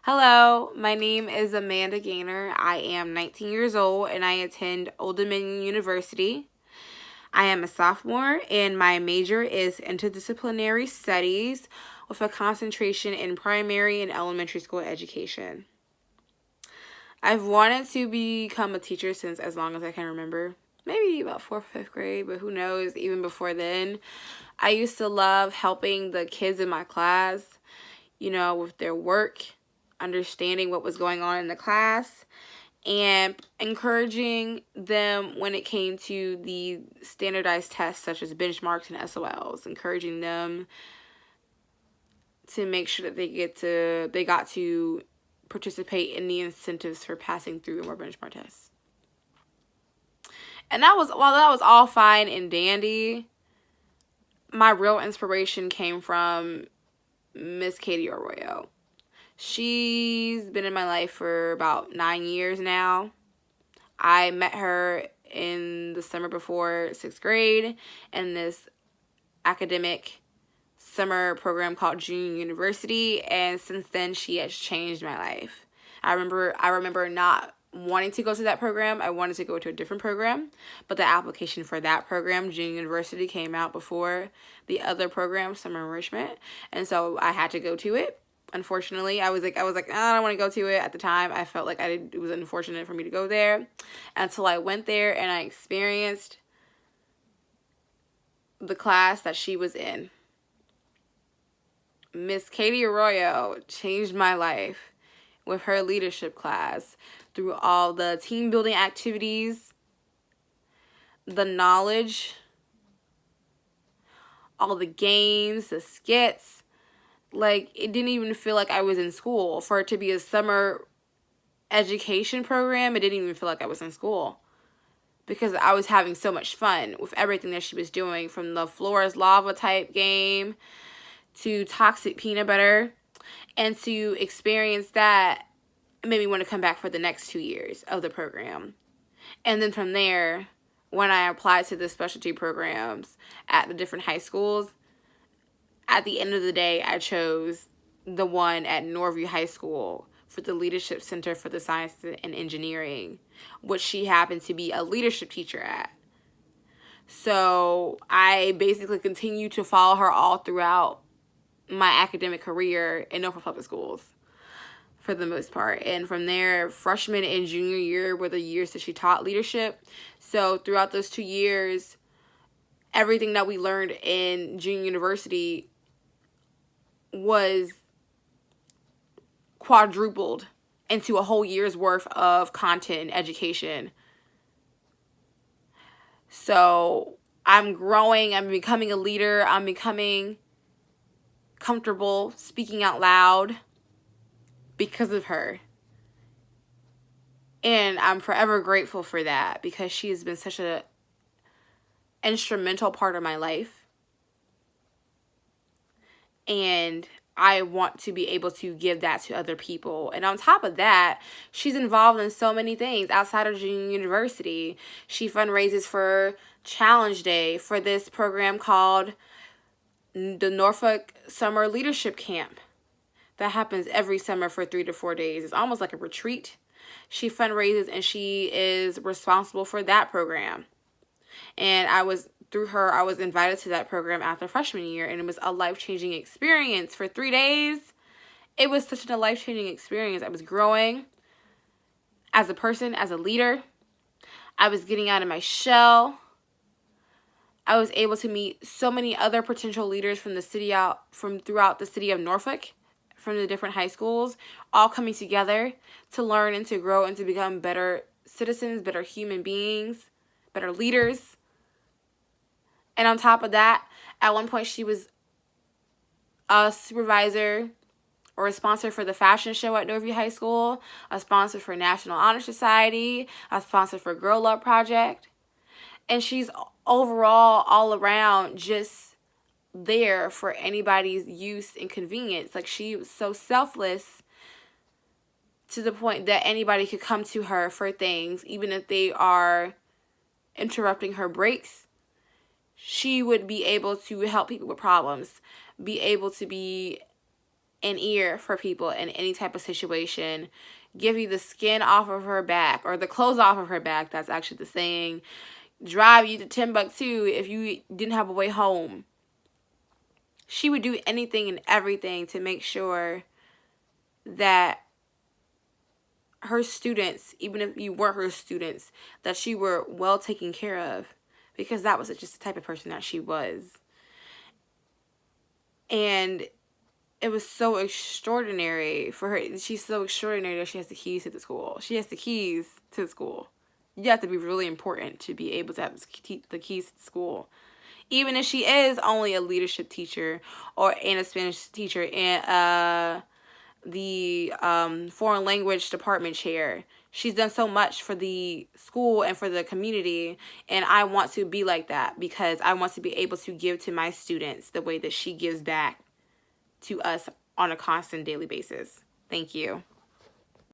Hello, my name is Amanda Gaynor. I am 19 years old and I attend Old Dominion University. I am a sophomore and my major is interdisciplinary studies with a concentration in primary and elementary school education. I've wanted to become a teacher since as long as I can remember. Maybe about 4th or 5th grade, but who knows, even before then. I used to love helping the kids in my class, with their work, understanding what was going on in the class, and encouraging them when it came to the standardized tests such as benchmarks and SOLs, encouraging them to make sure that they got to participate in the incentives for passing through more benchmark tests. And while that was all fine and dandy, my real inspiration came from Miss Katie Arroyo. She's been in my life for about 9 years now. I met her in the summer before 6th grade in this academic summer program called Junior University, and since then she has changed my life. I remember not wanting to go to that program. I wanted to go to a different program, but the application for that program, Junior University, came out before the other program, Summer Enrichment, and so I had to go to it. Unfortunately, I was like, I don't want to go to it. At the time, I felt like it was unfortunate for me to go there until I went there and I experienced the class that she was in. Miss Katie Arroyo changed my life with her leadership class through all the team building activities, the knowledge, all the games, the skits. Like, it didn't even feel like I was in school. For it to be a summer education program, it didn't even feel like I was in school, because I was having so much fun with everything that she was doing, from the floor is lava type game to toxic peanut butter. And to experience that made me want to come back for the next 2 years of the program. And then from there, when I applied to the specialty programs at the different high schools, at the end of the day, I chose the one at Norview High School for the Leadership Center for the Science and Engineering, which she happened to be a leadership teacher at. So I basically continued to follow her all throughout my academic career in Norfolk Public Schools for the most part. And from there, freshman and junior year were the years that she taught leadership. So throughout those 2 years, everything that we learned in junior university was quadrupled into a whole year's worth of content and education. So I'm growing, I'm becoming a leader, I'm becoming comfortable speaking out loud because of her. And I'm forever grateful for that, because she has been such an instrumental part of my life. And I want to be able to give that to other people. And on top of that, she's involved in so many things outside of Junior University. She fundraises for Challenge Day for this program called the Norfolk Summer Leadership Camp that happens every summer for 3 to 4 days. It's almost like a retreat. She fundraises and she is responsible for that program. And through her, I was invited to that program after freshman year, and it was a life-changing experience for 3 days. It was such a life-changing experience. I was growing as a person, as a leader. I was getting out of my shell. I was able to meet so many other potential leaders from throughout the city of Norfolk, from the different high schools, all coming together to learn and to grow and to become better citizens, better human beings, better leaders. And on top of that, at one point she was a supervisor or a sponsor for the fashion show at Norview High School, a sponsor for National Honor Society, a sponsor for Girl Love Project. And she's overall, all around, just there for anybody's use and convenience. Like, she was so selfless to the point that anybody could come to her for things, even if they are interrupting her breaks. She would be able to help people with problems, be able to be an ear for people in any type of situation, give you the skin off of her back, or the clothes off of her back, that's actually the saying, drive you to Timbuktu if you didn't have a way home. She would do anything and everything to make sure that her students, even if you weren't her students, that she were well taken care of, because that was just the type of person that she was. And it was so extraordinary for her. She's so extraordinary that she has the keys to the school. She has the keys to the school. You have to be really important to be able to have the keys to the school. Even if she is only a leadership teacher or a Spanish teacher and the foreign language department chair. She's done so much for the school and for the community, and I want to be like that because I want to be able to give to my students the way that she gives back to us on a constant daily basis. Thank you.